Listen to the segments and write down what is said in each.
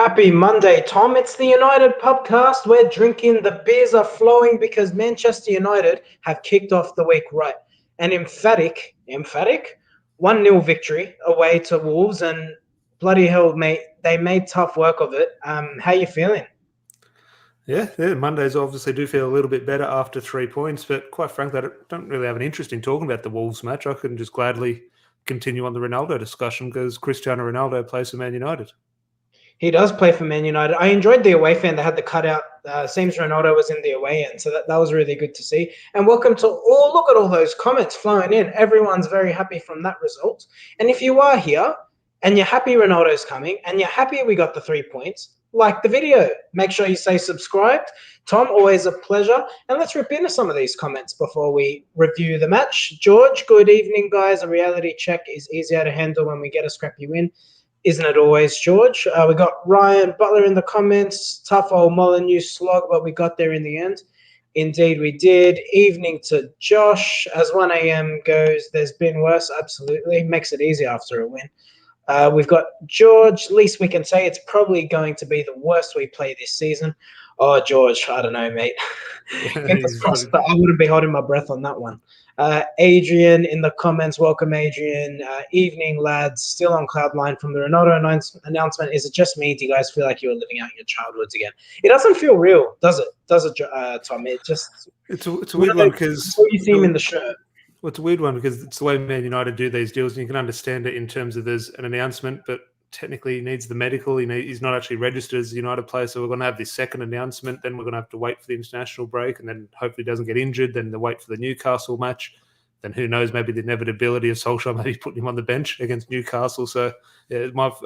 Happy Monday, Tom. It's the United Pubcast. We're drinking, the beers are flowing because Manchester United have kicked off the week right. An emphatic 1-0 victory away to Wolves, and bloody hell, mate, they made tough work of it. How you feeling? Yeah, Mondays obviously do feel a little bit better after 3 points, but quite frankly, I don't really have an interest in talking about the Wolves match. I can just gladly continue on the Ronaldo discussion because Cristiano Ronaldo plays for Man United. He does play for Man United. I enjoyed the away fan. They had the cutout. Seems Ronaldo was in the away end, so that was really good to see. And welcome to all. Look at all those comments flowing in. Everyone's very happy from that result. And if you are here and you're happy Ronaldo's coming and you're happy we got the 3 points, like the video. Make sure you say subscribed. Tom, always a pleasure. And let's rip into some of these comments before we review the match. George, good evening, guys. A reality check is easier to handle when we get a scrappy win. Isn't it always, George? We got Ryan Butler in the comments. Tough old Molyneux slog, but we got there in the end. Indeed, we did. Evening to Josh. As 1 a.m. goes, there's been worse. Absolutely. Makes it easy after a win. We've got George. Least we can say it's probably going to be the worst we play this season. Oh, George, I don't know, mate. Fingers crossed, but I wouldn't be holding my breath on that one. Adrian in the comments. Welcome, Adrian. Evening, lads. Still on cloud nine from the Ronaldo announcement. Is it just me? Do you guys feel like you're living out your childhoods again? It doesn't feel real, does it? Does it, Tom? It's a weird one because you see him in the shirt. Well, it's a weird one because it's the way Man United do these deals, and you can understand it in terms of there's an announcement, but technically he needs the medical. He's not actually registered as a United player, so we're going to have this second announcement. Then we're going to have to wait for the international break, and then hopefully he doesn't get injured. Then the wait for the Newcastle match. Then who knows? Maybe the inevitability of Solskjaer maybe putting him on the bench against Newcastle. So yeah, it might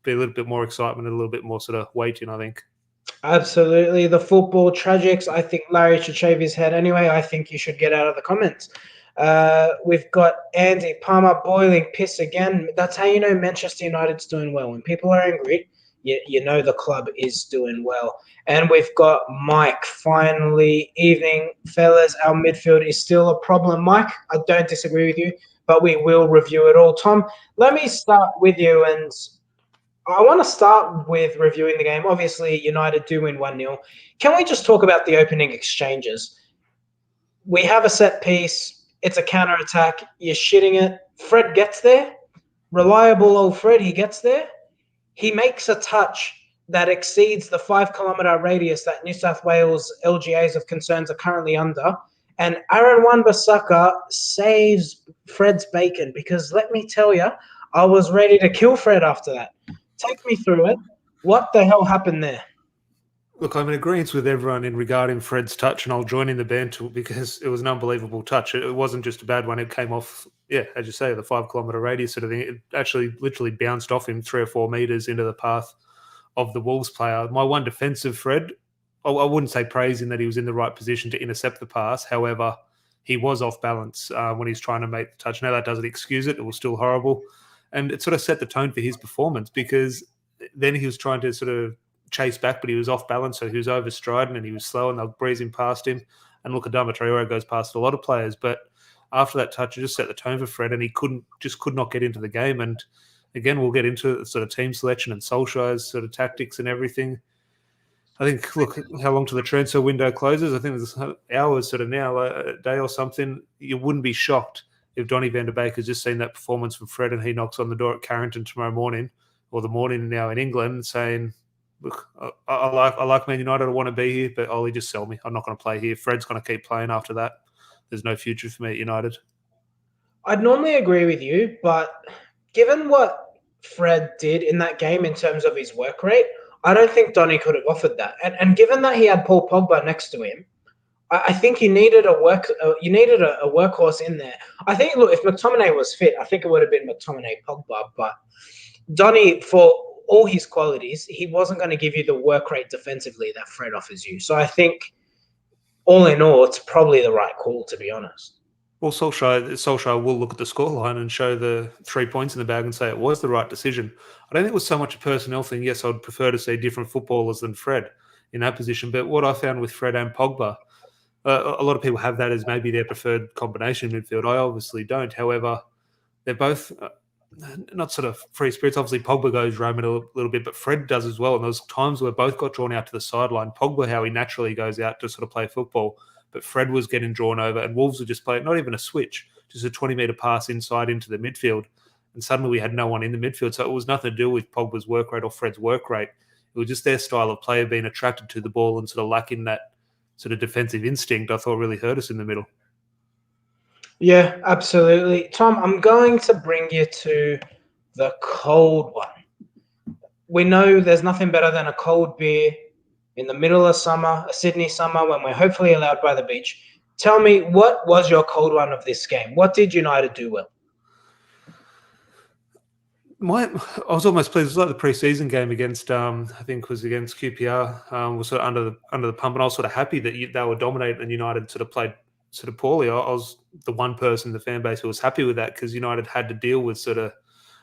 be a little bit more excitement and a little bit more sort of waiting, I think. Absolutely. The football tragics. I think Larry should shave his head anyway. I think you should get out of the comments. We've got Andy Palmer boiling piss again. That's how you know Manchester United's doing well. When people are angry, you know the club is doing well. And we've got Mike. Finally, evening, fellas. Our midfield is still a problem. Mike, I don't disagree with you, but we will review it all. Tom, let me start with you, and I want to start with reviewing the game. Obviously, United do win 1-0. Can we just talk about the opening exchanges? We have a set piece. It's a counter-attack. You're shitting it. Fred gets there. Reliable old Fred, he gets there. He makes a touch that exceeds the 5-kilometre radius that New South Wales LGAs of concerns are currently under. And Aaron Wan-Bissaka saves Fred's bacon because let me tell you, I was ready to kill Fred after that. Take me through it. What the hell happened there? Look, I'm in agreement with everyone in regarding Fred's touch, and I'll join in the banter because it was an unbelievable touch. It wasn't just a bad one. It came off, as you say, the 5-kilometre radius sort of thing. It actually literally bounced off him 3 or 4 metres into the path of the Wolves player. My one defence of Fred, I wouldn't say praising that he was in the right position to intercept the pass. However, he was off balance when he's trying to make the touch. Now, that doesn't excuse it. It was still horrible. And it sort of set the tone for his performance because then he was trying to sort of chase back, but he was off balance, so he was overstriding and he was slow and they were breezing past him. And look, Adama Traore goes past a lot of players, but after that touch, it just set the tone for Fred and he could not get into the game. And again, we'll get into sort of team selection and Solskjaer's sort of tactics and everything. I think, look, how long till the transfer window closes? I think there's hours sort of now, a day or something. You wouldn't be shocked if Donny van der Beek has just seen that performance from Fred and he knocks on the door at Carrington tomorrow morning or the morning now in England saying, look, I like Man United. I want to be here, but Ollie, just sell me. I'm not going to play here. Fred's going to keep playing after that. There's no future for me at United. I'd normally agree with you, but given what Fred did in that game in terms of his work rate, I don't think Donny could have offered that. And given that he had Paul Pogba next to him, I think you needed a workhorse in there. I think, look, if McTominay was fit, I think it would have been McTominay Pogba, but Donny, for all his qualities, he wasn't going to give you the work rate defensively that Fred offers you. So I think, all in all, it's probably the right call, to be honest. Well, Solskjaer will look at the scoreline and show the 3 points in the bag and say it was the right decision. I don't think it was so much a personnel thing. Yes, I'd prefer to see different footballers than Fred in that position. But what I found with Fred and Pogba, a lot of people have that as maybe their preferred combination in midfield. I obviously don't. However, they're both not sort of free spirits. Obviously, Pogba goes roaming a little bit, but Fred does as well. And there's times where both got drawn out to the sideline. Pogba, how he naturally goes out to sort of play football, but Fred was getting drawn over, and Wolves were just playing not even a switch, just a 20-metre pass inside into the midfield. And suddenly we had no one in the midfield. So it was nothing to do with Pogba's work rate or Fred's work rate. It was just their style of play, being attracted to the ball and sort of lacking that sort of defensive instinct, I thought really hurt us in the middle. Yeah, absolutely. Tom, I'm going to bring you to the cold one. We know there's nothing better than a cold beer in the middle of summer, a Sydney summer, when we're hopefully allowed by the beach. Tell me, what was your cold one of this game? What did United do well? I was almost pleased. It was like the pre-season game against, I think it was against QPR. Was sort of under the pump, and I was sort of happy that they were dominating and United sort of played sort of poorly. I was the one person in the fan base who was happy with that, because United had to deal with sort of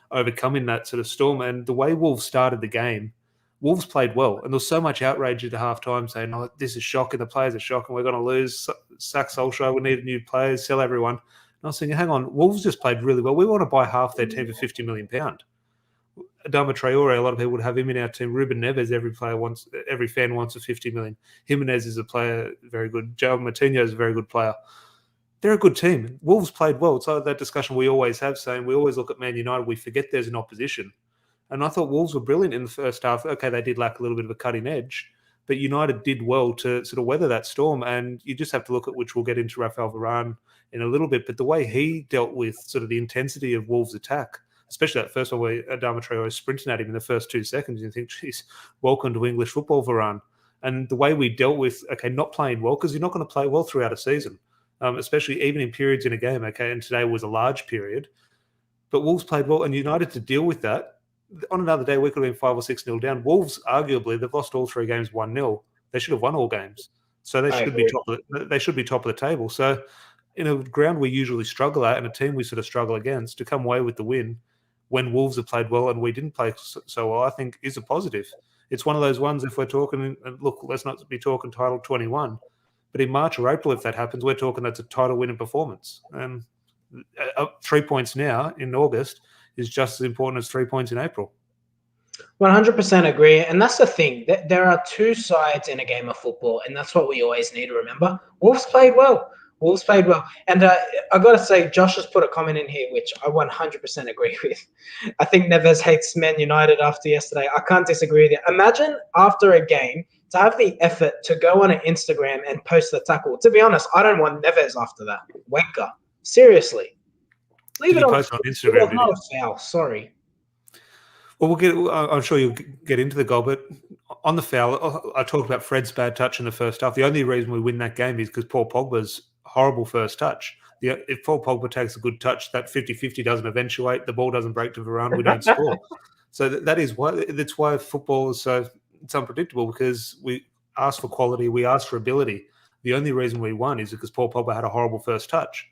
overcoming that sort of storm. And the way Wolves started the game, Wolves played well, and there was so much outrage at the half-time saying, "Oh, this is shocking. The players are shocking. We're going to lose. Sack Solskjaer. We need new players. Sell everyone." And I was thinking, hang on, Wolves just played really well. We want to buy half their team for £50 million. Adama Traore, a lot of people would have him in our team. Ruben Neves, every fan wants a 50 million. Jimenez is a player, very good. João Moutinho is a very good player. They're a good team. Wolves played well. It's like that discussion we always have, saying we always look at Man United, we forget there's an opposition. And I thought Wolves were brilliant in the first half. Okay, they did lack a little bit of a cutting edge, but United did well to sort of weather that storm. And you just have to look at, which we'll get into, Rafael Varane in a little bit, but the way he dealt with sort of the intensity of Wolves' attack, especially that first one where Adama Traore was sprinting at him in the first 2 seconds. You think, geez, welcome to English football, Varane. And the way we dealt with, okay, not playing well, because you're not going to play well throughout a season, especially even in periods in a game, okay, and today was a large period. But Wolves played well, and United to deal with that. On another day, we could have been 5 or 6-0 down. Wolves, arguably, they've lost all 3 games 1-0. They should have won all games. So they should be top of the table. So in a ground we usually struggle at, and a team we sort of struggle against, to come away with the win when Wolves have played well and we didn't play so well, I think is a positive. It's one of those ones, if we're talking, and look, let's not be talking title 21, but in March or April, if that happens, we're talking that's a title winning performance. And 3 points now in August is just as important as 3 points in April. 100% agree. And that's the thing. There are two sides in a game of football, and that's what we always need to remember. Wolves played well. Wolves played well. And I got to say, Josh has put a comment in here, which I 100% agree with. I think Neves hates Man United after yesterday. I can't disagree with you. Imagine after a game to have the effort to go on an Instagram and post the tackle. To be honest, I don't want Neves after that. Wanker. Seriously. Leave it on Instagram. It was not a foul. Sorry. Well, I'm sure you'll get into the goal, but on the foul, I talked about Fred's bad touch in the first half. The only reason we win that game is because Paul Pogba's horrible first touch. If Paul Pogba takes a good touch, that 50-50 doesn't eventuate, the ball doesn't break to Varane, we don't score. So that's why football is it's unpredictable, because we ask for quality, we ask for ability. The only reason we won is because Paul Pogba had a horrible first touch.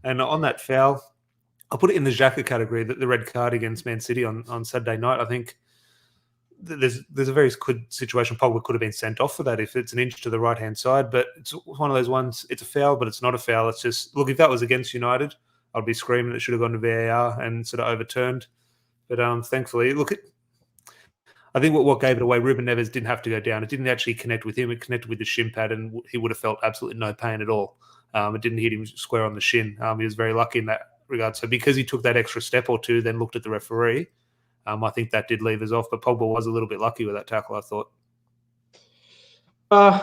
And on that foul, I'll put it in the Xhaka category, the red card against Man City on Saturday night. I think there's a very good situation. Pogba could have been sent off for that if it's an inch to the right-hand side, but it's one of those ones, it's a foul, but it's not a foul. It's just, look, if that was against United, I'd be screaming it should have gone to VAR and sort of overturned. But thankfully, look, I think what gave it away, Ruben Neves didn't have to go down. It didn't actually connect with him. It connected with the shin pad, and he would have felt absolutely no pain at all. It didn't hit him square on the shin. He was very lucky in that regard. So because he took that extra step or two, then looked at the referee, I think that did leave us off. But Pogba was a little bit lucky with that tackle, I thought.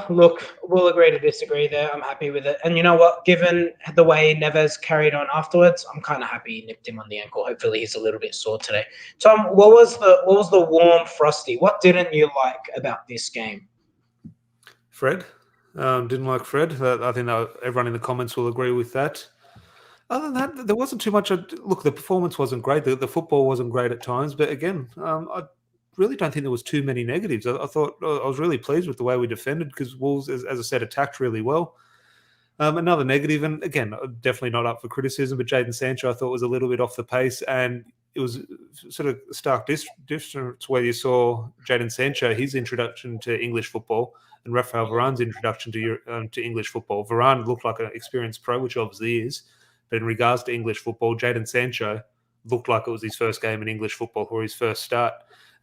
Look, we'll agree to disagree there. I'm happy with it. And you know what? Given the way Neves carried on afterwards, I'm kind of happy he nipped him on the ankle. Hopefully he's a little bit sore today. Tom, what was the warm frosty? What didn't you like about this game? Fred. Didn't like Fred. I think everyone in the comments will agree with that. Other than that, there wasn't too much. Look, the performance wasn't great. The football wasn't great at times. But again, I really don't think there was too many negatives. I thought I was really pleased with the way we defended, because Wolves, as I said, attacked really well. Another negative, and again, definitely not up for criticism, but Jadon Sancho I thought was a little bit off the pace, and it was sort of a stark difference where you saw Jadon Sancho, his introduction to English football, and Rafael Varane's introduction to English football. Varane looked like an experienced pro, which obviously is. But in regards to English football, Jadon Sancho, looked like it was his first game in English football or his first start.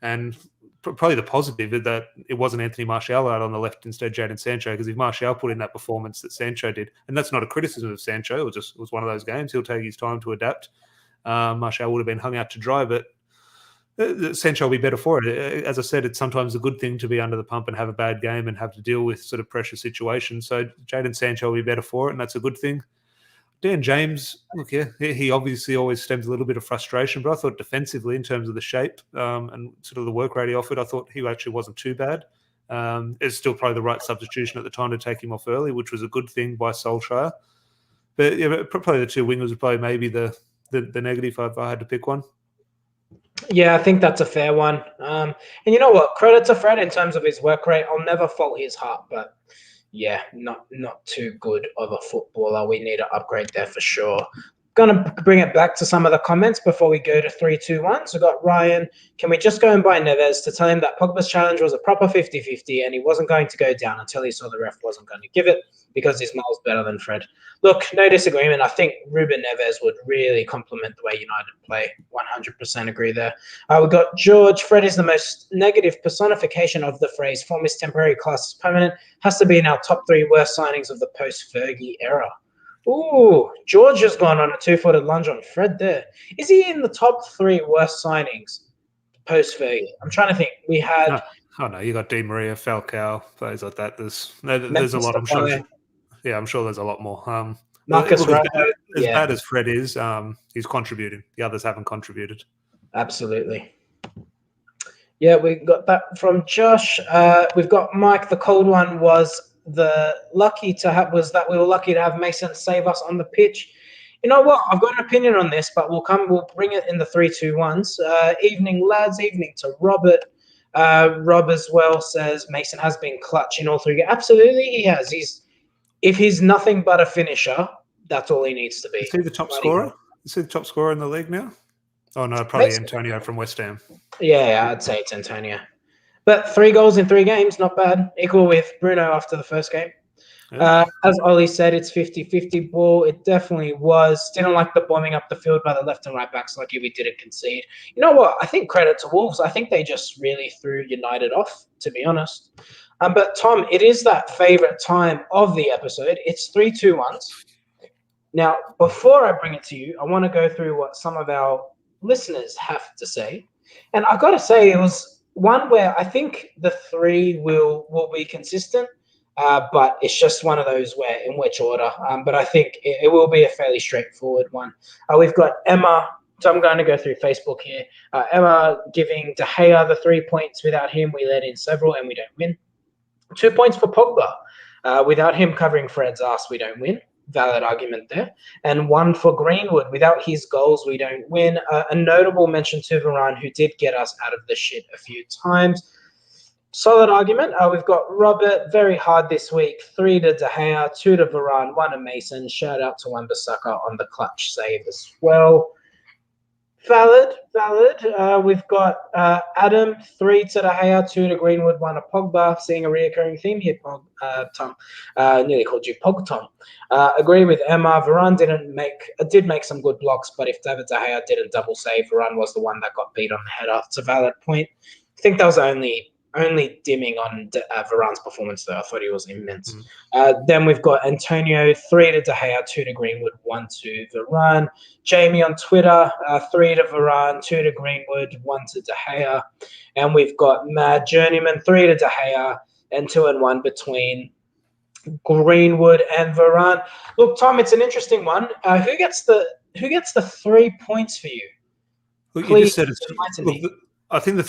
And probably the positive is that it wasn't Anthony Martial out on the left instead of Jadon Sancho, because if Martial put in that performance that Sancho did, and that's not a criticism of Sancho, it was one of those games, he'll take his time to adapt. Martial would have been hung out to dry, but Sancho will be better for it. As I said, it's sometimes a good thing to be under the pump and have a bad game and have to deal with sort of pressure situations. So Jadon Sancho will be better for it, and that's a good thing. Dan James, look, yeah, he obviously always stems a little bit of frustration, but I thought defensively, in terms of the shape and sort of the work rate he offered, I thought he actually wasn't too bad. It's still probably the right substitution at the time to take him off early, which was a good thing by Solskjaer. But yeah, probably the two wingers would probably maybe the negative if I had to pick one. Yeah, I think that's a fair one. And you know what? Credit to Fred in terms of his work rate. I'll never fault his heart, but yeah, not too good of a footballer. We need to upgrade there for sure. Gonna bring it back to some of the comments before we go to 3, 2, 1. So got Ryan. Can we just go and buy Neves to tell him that Pogba's challenge was a proper 50-50 and he wasn't going to go down until he saw the ref wasn't going to give it because he's miles better than Fred? Look, no disagreement. I think Ruben Neves would really complement the way United play. 100% agree there. We got George. Fred is the most negative personification of the phrase "form is temporary, class is permanent." Has to be in our top 3 worst signings of the post-Fergie era. Ooh, George has gone on a 2-footed lunge on Fred there. Is he in the top 3 worst signings post-Fergie? I'm trying to think. We had... No, you got Di Maria, Falcao, players like that. There's a lot. I'm sure. Yeah, I'm sure there's a lot more. Marcus as yeah. bad as Fred is, he's contributing. The others haven't contributed. Absolutely. Yeah, we got that from Josh. We've got Mike. The cold one was that we were lucky to have Mason save us on the pitch. You know what? I've got an opinion on this, but we'll bring it in the 3, 2, 1s. Evening, lads. Evening to Robert. Rob as well says Mason has been clutch in all 3 games. Absolutely, he has. If he's nothing but a finisher, that's all he needs to be. Is he the top scorer? Is he the top scorer in the league now? Oh no, probably Antonio from West Ham. Yeah, I'd say it's Antonio. But 3 goals in 3 games, not bad. Equal with Bruno after the first game. Yeah. As Ollie said, it's 50-50 ball. It definitely was. Didn't like the bombing up the field by the left and right backs. Lucky we didn't concede. You know what? I think credit to Wolves. I think they just really threw United off, to be honest. But Tom, it is that favourite time of the episode. It's 3, 2, 1s. Now, before I bring it to you, I want to go through what some of our listeners have to say. And I've got to say, it was one where I think the 3 will be consistent. But it's just one of those where in which order. But I think it will be a fairly straightforward one. We've got Emma. So I'm going to go through Facebook here. Emma giving De Gea the 3 points. Without him, we let in several and we don't win. 2 points for Pogba. Without him covering Fred's ass, we don't win. Valid argument there. And 1 for Greenwood. Without his goals, we don't win. A notable mention to Varane, who did get us out of the shit a few times. Solid argument. We've got Robert, very hard this week. 3 to De Gea, 2 to Varane, 1 to Mason. Shout out to Wan-Bissaka on the clutch save as well. Valid. We've got Adam, 3 to De Gea, 2 to Greenwood, 1 to Pogba. Seeing a reoccurring theme here, Tom. Nearly called you Pog Tom. Agree with Emma. Varane did make some good blocks, but if David De Gea didn't double save, Varane was the one that got beat on the header. It's a valid point. I think that was only dimming on Varane's performance, though. I thought he was immense. Then we've got Antonio, 3 to De Gea, 2 to Greenwood, 1 to Varane. Jamie on Twitter, 3 to Varane, 2 to Greenwood, 1 to De Gea. And we've got Mad Journeyman, 3 to De Gea, and 2 and 1 between Greenwood and Varane. Look, Tom, it's an interesting one. Who gets the 3 points for you? Well, please, you just said it. I think the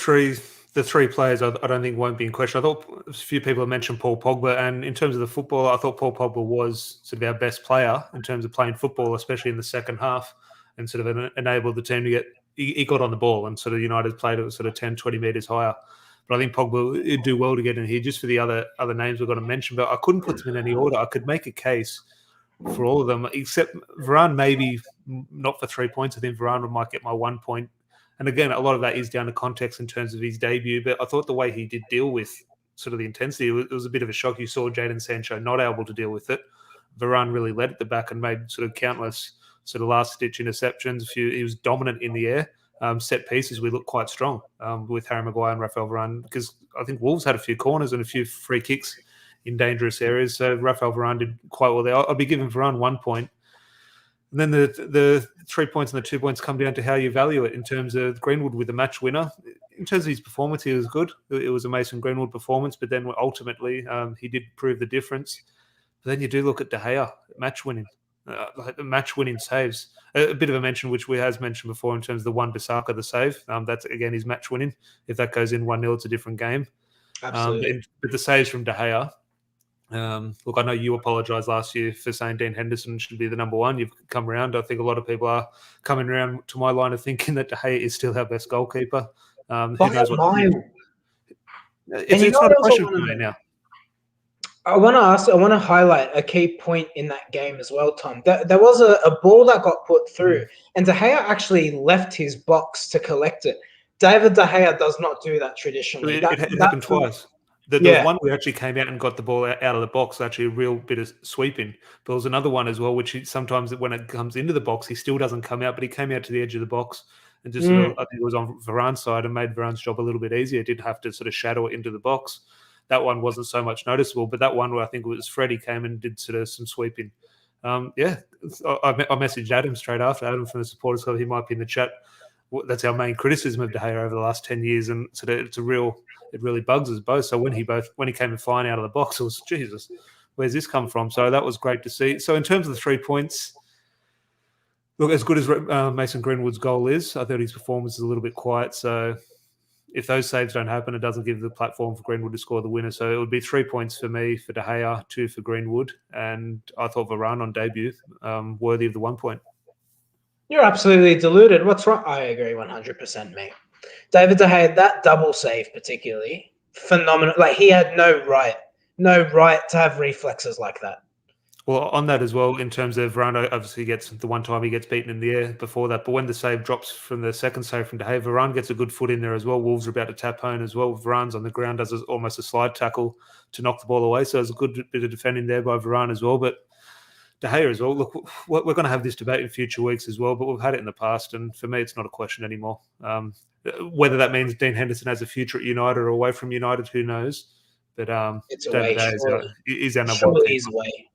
three players I don't think won't be in question. I thought a few people have mentioned Paul Pogba, and in terms of the football, I thought Paul Pogba was sort of our best player in terms of playing football, especially in the second half, and sort of enabled the team to get. He got on the ball, and sort of United played it sort of 10, 20 metres higher. But I think Pogba would do well to get in here. Just for the other names we've got to mention, but I couldn't put them in any order. I could make a case for all of them, except Varane, maybe not for 3 points. I think Varane might get my 1 point. And again, a lot of that is down to context in terms of his debut. But I thought the way he did deal with sort of the intensity, it was a bit of a shock. You saw Jadon Sancho not able to deal with it. Varane really led at the back and made sort of countless sort of last-ditch interceptions. He was dominant in the air. Set pieces, we looked quite strong with Harry Maguire and Rafael Varane, because I think Wolves had a few corners and a few free kicks in dangerous areas. So Rafael Varane did quite well there. I'll be giving Varane 1 point. And then the 3 points and the 2 points come down to how you value it in terms of Greenwood with the match winner. In terms of his performance, he was good. It was a Mason Greenwood performance, but then ultimately he did prove the difference. But then you do look at De Gea, match winning saves. A bit of a mention, which we has mentioned before, in terms of the one Bissaka, the save. That's, again, his match winning. If that goes in 1-0, it's a different game. Absolutely. But the saves from De Gea, look, I know you apologised last year for saying Dean Henderson should be the number one. You've come around. I think a lot of people are coming around to my line of thinking that De Gea is still our best goalkeeper. Who knows what? It's not a question for me now. I want to highlight a key point in that game as well, Tom. There was a ball that got put through, and De Gea actually left his box to collect it. David De Gea does not do that traditionally. It happened twice. There was one where he actually came out and got the ball out of the box, actually a real bit of sweeping. But there was another one as well, which sometimes when it comes into the box, he still doesn't come out, but he came out to the edge of the box and just I think it was on Varane's side and made Varane's job a little bit easier. He did have to sort of shadow it into the box. That one wasn't so much noticeable, but that one where I think it was Freddie came and did sort of some sweeping. I messaged Adam straight after, Adam from the Supporters Club. He might be in the chat. That's our main criticism of De Gea over the last 10 years, and so it really bugs us both. So when he came and flying out of the box, it was, Jesus, where's this come from? So that was great to see. So in terms of the 3 points, look, as good as Mason Greenwood's goal is, I thought his performance is a little bit quiet. So if those saves don't happen, it doesn't give the platform for Greenwood to score the winner. So it would be 3 points for me for De Gea, 2 for Greenwood, and I thought Varane on debut worthy of the 1 point. You're absolutely deluded. What's wrong? I agree 100%, mate. David De Gea, that double save particularly, phenomenal. Like, he had no right to have reflexes like that. Well, on that as well, in terms of Varane, obviously gets the one time he gets beaten in the air before that. But when the save drops from the second save from De Gea, Varane gets a good foot in there as well. Wolves are about to tap home as well. Varane's on the ground, does almost a slide tackle to knock the ball away. So there's a good bit of defending there by Varane as well. But De Gea as well. Look, we're going to have this debate in future weeks as well, but we've had it in the past. And for me, it's not a question anymore. Whether that means Dean Henderson has a future at United or away from United, who knows? But it's away. He's our number one. He's away.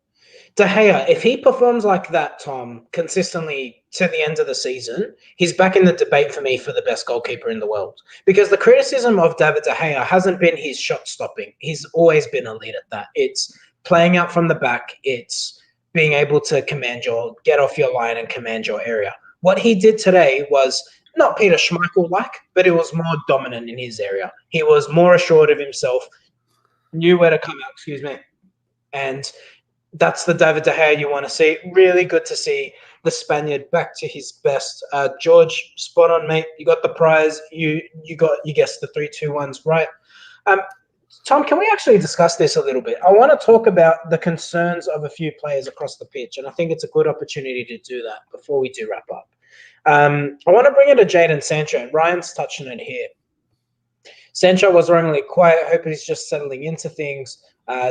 De Gea, if he performs like that, Tom, consistently to the end of the season, he's back in the debate for me for the best goalkeeper in the world. Because the criticism of David De Gea hasn't been his shot stopping. He's always been elite at that. It's playing out from the back. It's being able to get off your line and command your area. What he did today was not Peter Schmeichel-like, but it was more dominant in his area. He was more assured of himself, knew where to come out, and that's the David De Gea you want to see. Really good to see the Spaniard back to his best. George, spot on, mate. You got the prize. You guessed the 3-2-1s right. Tom, can we actually discuss this a little bit? I want to talk about the concerns of a few players across the pitch, and I think it's a good opportunity to do that before we do wrap up. I want to bring it to Jadon Sancho. Ryan's touching it here. Sancho was wrongly quiet. I hope he's just settling into things.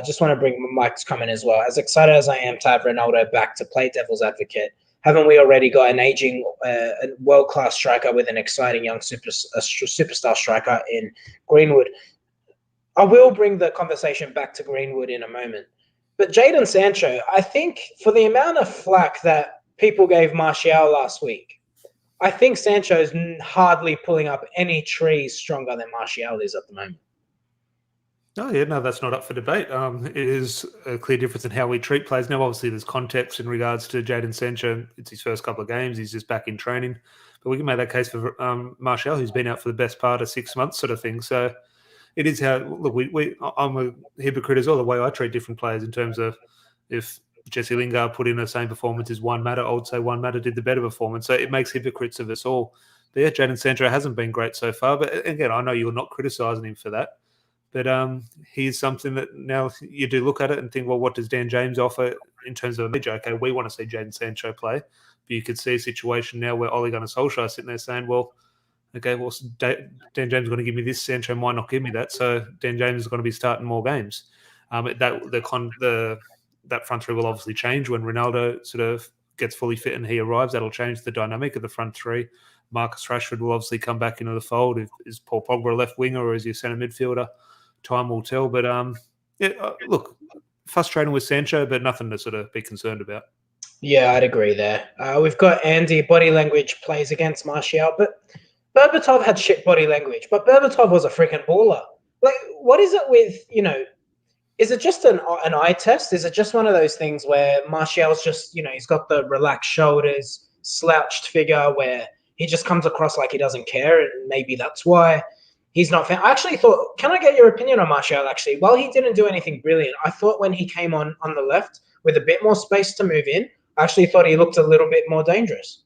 Just want to bring Mike's comment as well. As excited as I am to have Ronaldo back to play devil's advocate, haven't we already got an aging, world-class striker with an exciting young superstar striker in Greenwood? I will bring the conversation back to Greenwood in a moment. But Jadon Sancho, I think for the amount of flack that people gave Martial last week, I think Sancho's hardly pulling up any trees stronger than Martial is at the moment. Oh, yeah, no, that's not up for debate. It is a clear difference in how we treat players. Now, obviously, there's context in regards to Jadon Sancho. It's his first couple of games. He's just back in training. But we can make that case for Martial, who's been out for the best part of 6 months sort of thing. So it is how, look, I'm a hypocrite as well, the way I treat different players in terms of if Jesse Lingard put in the same performance as Juan Mata, I would say Juan Mata did the better performance. So it makes hypocrites of us all. But yeah, Jadon Sancho hasn't been great so far. But again, I know you're not criticising him for that. But he's something that now you do look at it and think, well, what does Dan James offer in terms of a major? Okay, we want to see Jadon Sancho play. But you could see a situation now where Ole Gunnar Solskjaer is sitting there saying, well, okay, well, Dan James is going to give me this, Sancho might not give me that. So Dan James is going to be starting more games. That front three will obviously change when Ronaldo sort of gets fully fit and he arrives, that'll change the dynamic of the front three. Marcus Rashford will obviously come back into the fold. Is Paul Pogba a left winger or is he a centre midfielder? Time will tell. But look, frustrating with Sancho, but nothing to sort of be concerned about. Yeah, I'd agree there. We've got Andy, body language plays against Martial, but Berbatov had shit body language, but Berbatov was a freaking baller. Like, what is it with, is it just an eye test? Is it just one of those things where Martial's just, he's got the relaxed shoulders, slouched figure where he just comes across like he doesn't care, and maybe that's why he's not fan. I actually thought, can I get your opinion on Martial, actually? While he didn't do anything brilliant, I thought when he came on the left with a bit more space to move in, I actually thought he looked a little bit more dangerous.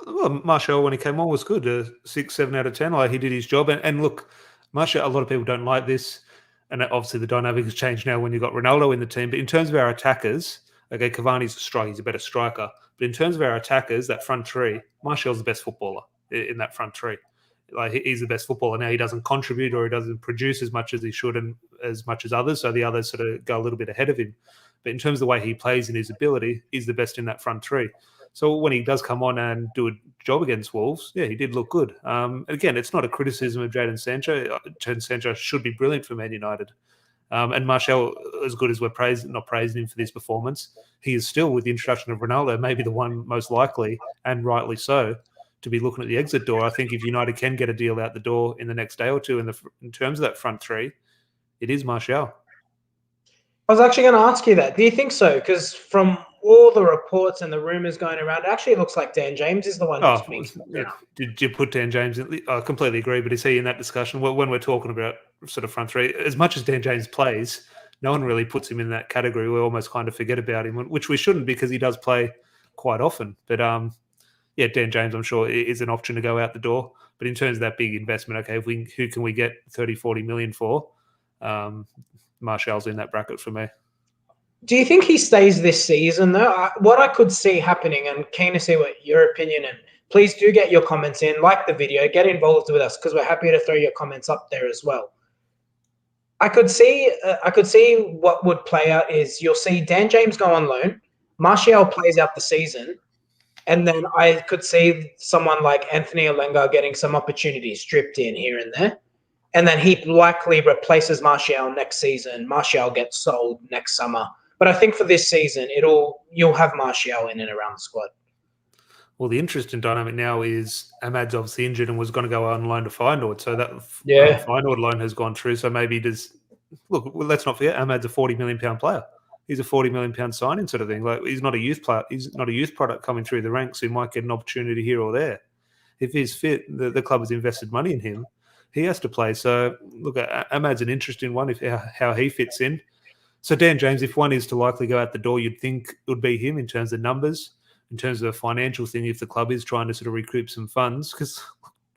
Well, Martial, when he came on, was good. 6, 7 out of 10. Like, he did his job. And look, Martial, a lot of people don't like this. And obviously the dynamic has changed now when you've got Ronaldo in the team. But in terms of our attackers, okay, Cavani's a striker. He's a better striker. But in terms of our attackers, that front three, Martial's the best footballer in that front three. Like, he's the best footballer. Now, he doesn't contribute or he doesn't produce as much as he should and as much as others. So the others sort of go a little bit ahead of him. But in terms of the way he plays and his ability, he's the best in that front three. So when he does come on and do a job against Wolves, yeah, he did look good. Again, it's not a criticism of Jadon Sancho. Jadon Sancho should be brilliant for Man United. And Martial, as good as we're not praising him for this performance, he is still, with the introduction of Ronaldo, maybe the one most likely, and rightly so, to be looking at the exit door. I think if United can get a deal out the door in the next day or two in terms of that front three, it is Martial. I was actually going to ask you that. Do you think so? Because from all the reports and the rumours going around, it actually looks like Dan James is the one who's being Did you put Dan James in? I completely agree, but is he in that discussion? When we're talking about sort of front three, as much as Dan James plays, no one really puts him in that category. We almost kind of forget about him, which we shouldn't because he does play quite often. But yeah, Dan James, I'm sure, is an option to go out the door. But in terms of that big investment, okay, who can we get 30, 40 million for? Martial's in that bracket for me. Do you think he stays this season, though? What I could see happening, and keen to see what your opinion, and please do get your comments in, like the video, get involved with us because we're happy to throw your comments up there as well. I could see what would play out is you'll see Dan James go on loan, Martial plays out the season, and then I could see someone like Anthony Olenga getting some opportunities dripped in here and there. And then he likely replaces Martial next season. Martial gets sold next summer. But I think for this season, you'll have Martial in and around the squad. Well, the interesting dynamic now is Ahmad's obviously injured and was going to go on loan to Feyenoord. So that Feyenoord loan has gone through. So maybe let's not forget, Ahmad's a £40 million player. He's a £40 million signing sort of thing. Like, he's not a youth player. He's not a youth product coming through the ranks who might get an opportunity here or there. If he's fit, the club has invested money in him. He has to play. So, look, Ahmad's an interesting one, how he fits in. So, Dan James, if one is to likely go out the door, you'd think it would be him in terms of numbers, in terms of a financial thing, if the club is trying to sort of recoup some funds. Because,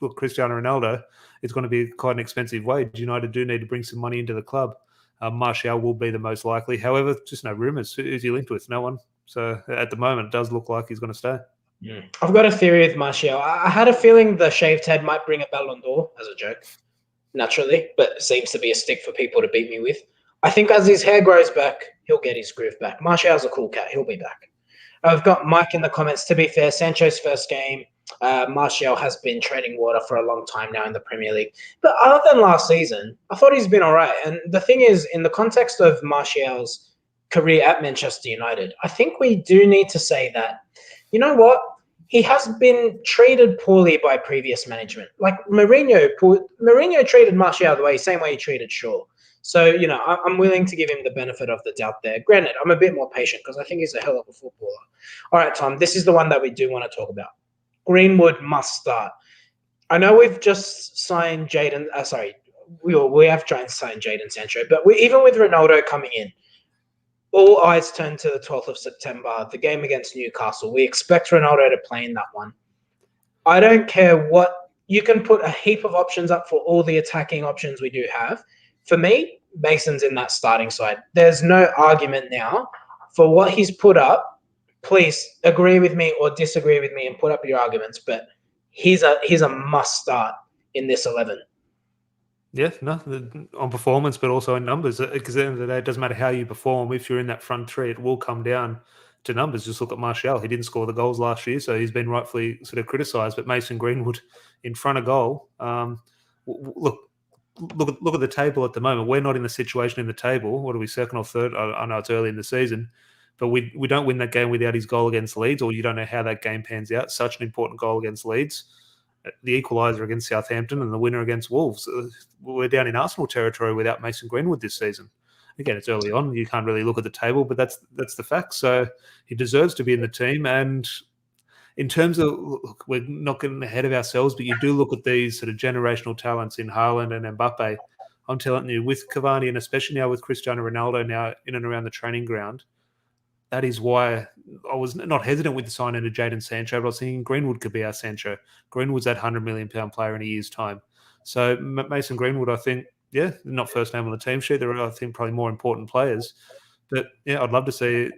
look, Cristiano Ronaldo, it's going to be quite an expensive wage. United do need to bring some money into the club. Martial will be the most likely. However, just no rumours. Who's he linked with? No one. So, at the moment, it does look like he's going to stay. I've got a theory with Martial. I had a feeling the shaved head might bring a Ballon d'Or as a joke, naturally, but it seems to be a stick for people to beat me with. I think as his hair grows back, he'll get his groove back. Martial's a cool cat. He'll be back. I've got Mike in the comments. To be fair, Sancho's first game, Martial has been treading water for a long time now in the Premier League. But other than last season, I thought he's been all right. And the thing is, in the context of Martial's career at Manchester United, I think we do need to say that, you know what? He has been treated poorly by previous management. Like Mourinho treated Martial the same way he treated Shaw. So, I'm willing to give him the benefit of the doubt there. Granted, I'm a bit more patient because I think he's a hell of a footballer. All right, Tom, this is the one that we do want to talk about. Greenwood must start. I know we've just signed Jadon. We have tried to sign Jadon Sancho, but even with Ronaldo coming in, all eyes turn to the 12th of September, the game against Newcastle. We expect Ronaldo to play in that one. I don't care what. You can put a heap of options up for all the attacking options we do have. For me, Mason's in that starting side. There's no argument now for what he's put up. Please agree with me or disagree with me and put up your arguments, but he's a must start in this 11. Yeah, no, on performance, but also in numbers. Because at the end of the day, it doesn't matter how you perform. If you're in that front three, it will come down to numbers. Just look at Martial. He didn't score the goals last year, so he's been rightfully sort of criticised. But Mason Greenwood in front of goal. Look at the table at the moment. We're not in the situation in the table. What are we, second or third? I know it's early in the season, but we don't win that game without his goal against Leeds, or you don't know how that game pans out. Such an important goal against Leeds, the equaliser against Southampton, and the winner against Wolves. We're down in Arsenal territory without Mason Greenwood this season. Again, it's early on. You can't really look at the table, but that's the fact. So he deserves to be in the team. And in terms of, look, we're not getting ahead of ourselves, but you do look at these sort of generational talents in Haaland and Mbappe. I'm telling you, with Cavani and especially now with Cristiano Ronaldo now in and around the training ground, that is why I was not hesitant with the signing of Jadon Sancho, but I was thinking Greenwood could be our Sancho. Greenwood's that £100 million player in a year's time. So Mason Greenwood, I think, yeah, not first name on the team sheet. There are, I think, probably more important players. But, yeah, I'd love to see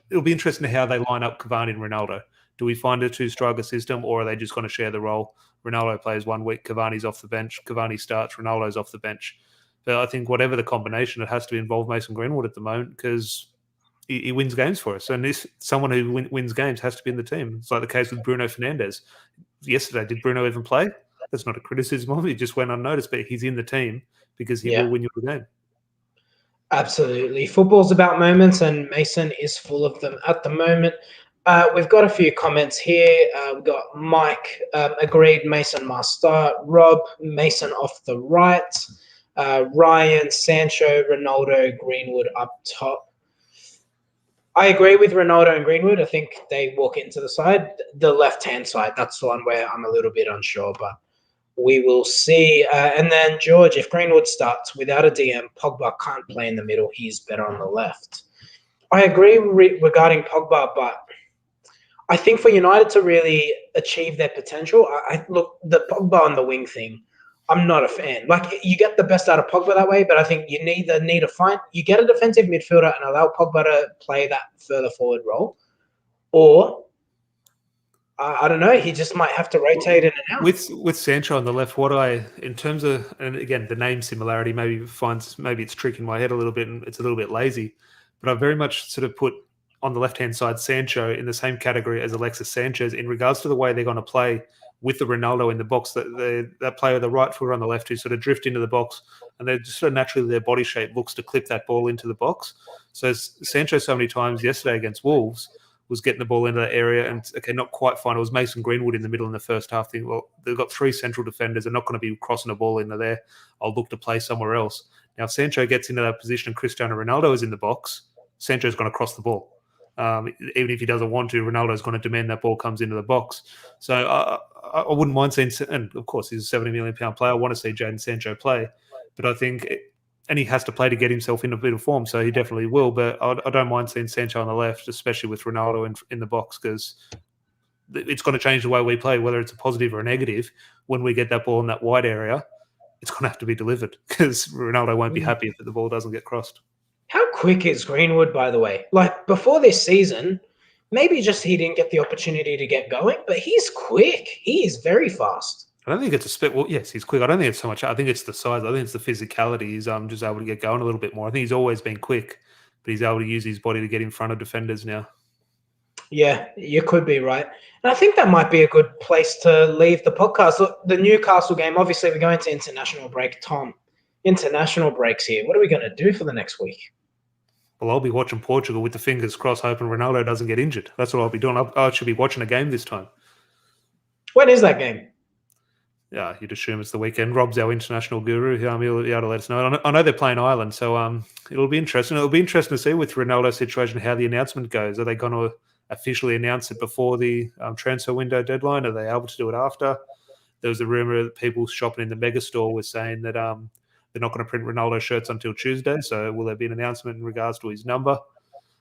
it'll be interesting how they line up Cavani and Ronaldo. Do we find a two-striker system, or are they just going to share the role? Ronaldo plays 1 week, Cavani's off the bench. Cavani starts, Ronaldo's off the bench. But I think whatever the combination, it has to involve Mason Greenwood at the moment because he wins games for us. And someone who wins games has to be in the team. It's like the case with Bruno Fernandes. Yesterday, did Bruno even play? That's not a criticism of him. He just went unnoticed, but he's in the team because he will win you the game. Absolutely. Football's about moments, and Mason is full of them at the moment. We've got a few comments here. We've got Mike, agreed, Mason must start. Rob, Mason off the right. Ryan, Sancho, Ronaldo, Greenwood up top. I agree with Ronaldo and Greenwood. I think they walk into the side. The left-hand side, that's the one where I'm a little bit unsure, but we will see. And then, George, if Greenwood starts without a DM, Pogba can't play in the middle. He's better on the left. I agree regarding Pogba, but I think for United to really achieve their potential, look, the Pogba on the wing thing, I'm not a fan. Like, you get the best out of Pogba that way, but I think you need to find – you get a defensive midfielder and allow Pogba to play that further forward role. Or, I don't know, he just might have to rotate in and out. With Sancho on the left, in terms of – and again, the name similarity maybe it's tricking my head a little bit and it's a little bit lazy, but I very much sort of put on the left-hand side Sancho in the same category as Alexis Sanchez in regards to the way they're going to play with the Ronaldo in the box, that player, the right footer on the left, who sort of drift into the box, and they just sort of naturally their body shape looks to clip that ball into the box. So Sancho so many times yesterday against Wolves was getting the ball into that area and, okay, not quite fine. It was Mason Greenwood in the middle in the first half. Thinking, well, they've got 3 central defenders. They're not going to be crossing a ball into there. I'll look to play somewhere else. Now, if Sancho gets into that position and Cristiano Ronaldo is in the box, Sancho's going to cross the ball. Even if he doesn't want to, Ronaldo's going to demand that ball comes into the box. So I wouldn't mind seeing, and of course he's a £70 million player. I want to see Jadon Sancho play, but I think, and he has to play to get himself in a bit of form, so he definitely will. But I don't mind seeing Sancho on the left, especially with Ronaldo in the box, because it's going to change the way we play, whether it's a positive or a negative. When we get that ball in that wide area, it's going to have to be delivered because Ronaldo won't be happy if the ball doesn't get crossed. How quick is Greenwood, by the way? Like, before this season, maybe just he didn't get the opportunity to get going, but he's quick. He is very fast. I don't think it's a split. Well, yes, he's quick. I don't think it's so much. I think it's the size. I think it's the physicality. He's just able to get going a little bit more. I think he's always been quick, but he's able to use his body to get in front of defenders now. Yeah, you could be right. And I think that might be a good place to leave the podcast. Look, the Newcastle game, obviously we're going to international break. Tom, international breaks here. What are we going to do for the next week? Well, I'll be watching Portugal with the fingers crossed, hoping Ronaldo doesn't get injured. That's what I'll be doing. I should be watching a game this time. When is that game? Yeah, you'd assume it's the weekend. Rob's our international guru. He'll be able to let us know. I know they're playing Ireland, so it'll be interesting. It'll be interesting to see with Ronaldo's situation how the announcement goes. Are they going to officially announce it before the transfer window deadline? Are they able to do it after? There was a rumor that people shopping in the mega store were saying that they're not going to print Ronaldo shirts until Tuesday. So will there be an announcement in regards to his number?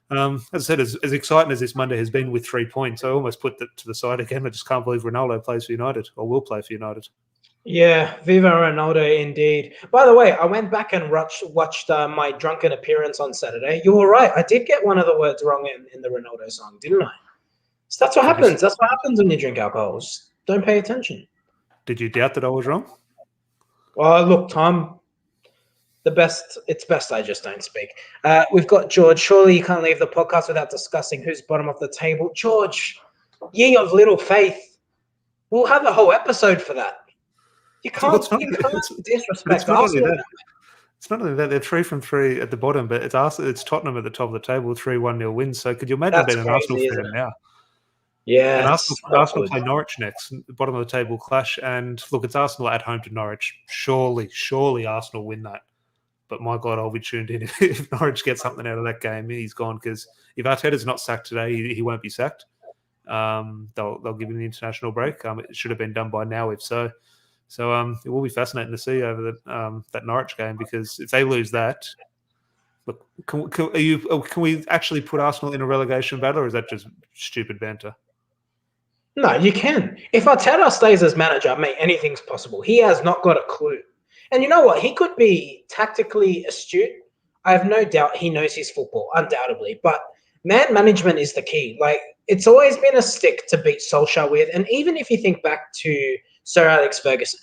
As I said, as exciting as this Monday has been with 3 points, I almost put that to the side again. I just can't believe Ronaldo plays for United or will play for United. Yeah, Viva Ronaldo indeed. By the way, I went back and watched my drunken appearance on Saturday. You were right. I did get one of the words wrong in the Ronaldo song, didn't I? So that's what happens. That's what happens when you drink alcohol. Just don't pay attention. Did you doubt that I was wrong? Well, look, Tom, It's best I just don't speak. We've got George. Surely you can't leave the podcast without discussing who's bottom of the table. George, ye of little faith. We'll have a whole episode for that. You can't disrespect Arsenal. It's not only that they're 3 from 3 at the bottom, but it's Tottenham at the top of the table, 3-1-0 wins. So could you imagine being an Arsenal fan now? Yeah, and Arsenal play Norwich next, bottom of the table clash. And look, it's Arsenal at home to Norwich. Surely Arsenal win that. But my God, I'll be tuned in if Norwich gets something out of that game. He's gone, because if Arteta's not sacked today, he won't be sacked. They'll give him the international break. It should have been done by now, if so. So it will be fascinating to see over that Norwich game, because if they lose that, look, can we actually put Arsenal in a relegation battle, or is that just stupid banter? No, you can. If Arteta stays as manager, mate, anything's possible. He has not got a clue. And you know what? He could be tactically astute. I have no doubt he knows his football, undoubtedly. But man management is the key. Like, it's always been a stick to beat Solskjaer with. And even if you think back to Sir Alex Ferguson,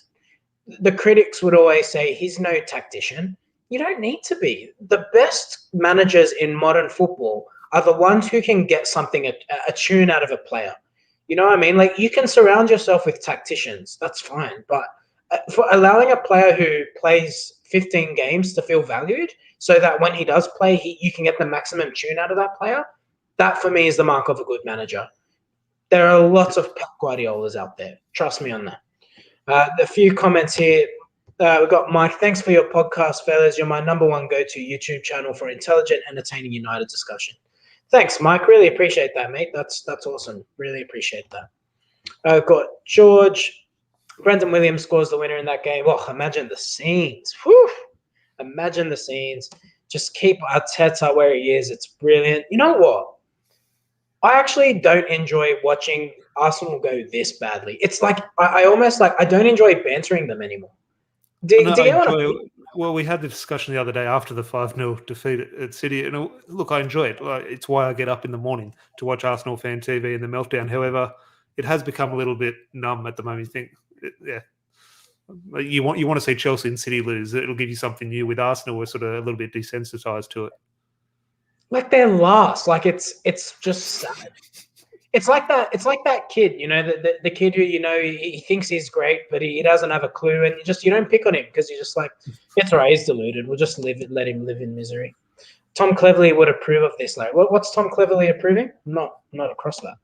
the critics would always say he's no tactician. You don't need to be. The best managers in modern football are the ones who can get something, a tune out of a player. You know what I mean? Like, you can surround yourself with tacticians. That's fine. But for allowing a player who plays 15 games to feel valued, so that when he does play, you can get the maximum tune out of that player, that for me is the mark of a good manager. There are lots of Pep Guardiolas out there. Trust me on that. The few comments here. We've got Mike. Thanks for your podcast, fellas. You're my number one go-to YouTube channel for intelligent, entertaining United discussion. Thanks, Mike. Really appreciate that, mate. That's awesome. Really appreciate that. I've got George. Brendan Williams scores the winner in that game. Oh, imagine the scenes. Whew. Imagine the scenes. Just keep Arteta where he is. It's brilliant. You know what? I actually don't enjoy watching Arsenal go this badly. It's like I almost like I don't enjoy bantering them anymore. Well, we had the discussion the other day after the 5-0 defeat at City, and look, I enjoy it. It's why I get up in the morning to watch Arsenal Fan TV and the meltdown. However, it has become a little bit numb at the moment. You think, you want to see Chelsea and City lose. It'll give you something new. With Arsenal, we're sort of a little bit desensitized to it. Like, they're last. Like, it's just sad. It's like that kid, you know, the kid who, you know, he thinks he's great, but he doesn't have a clue, and you don't pick on him because you're just like, it's all right, he's deluded. We'll just let him live in misery. Tom Cleverley would approve of this. Like, what's Tom Cleverley approving? Not across that.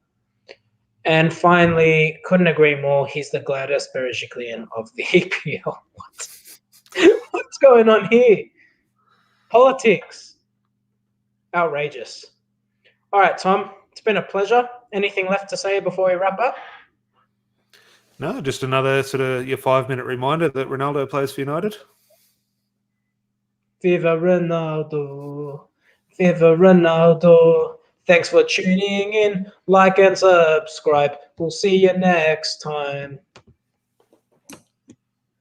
And finally, couldn't agree more. He's the Gladys Berejiklian of the EPL. What's going on here? Politics. Outrageous. All right, Tom, it's been a pleasure. Anything left to say before we wrap up? No, just another sort of your 5-minute reminder that Ronaldo plays for United. Viva Ronaldo. Viva Ronaldo. Thanks for tuning in. Like and subscribe. We'll see you next time.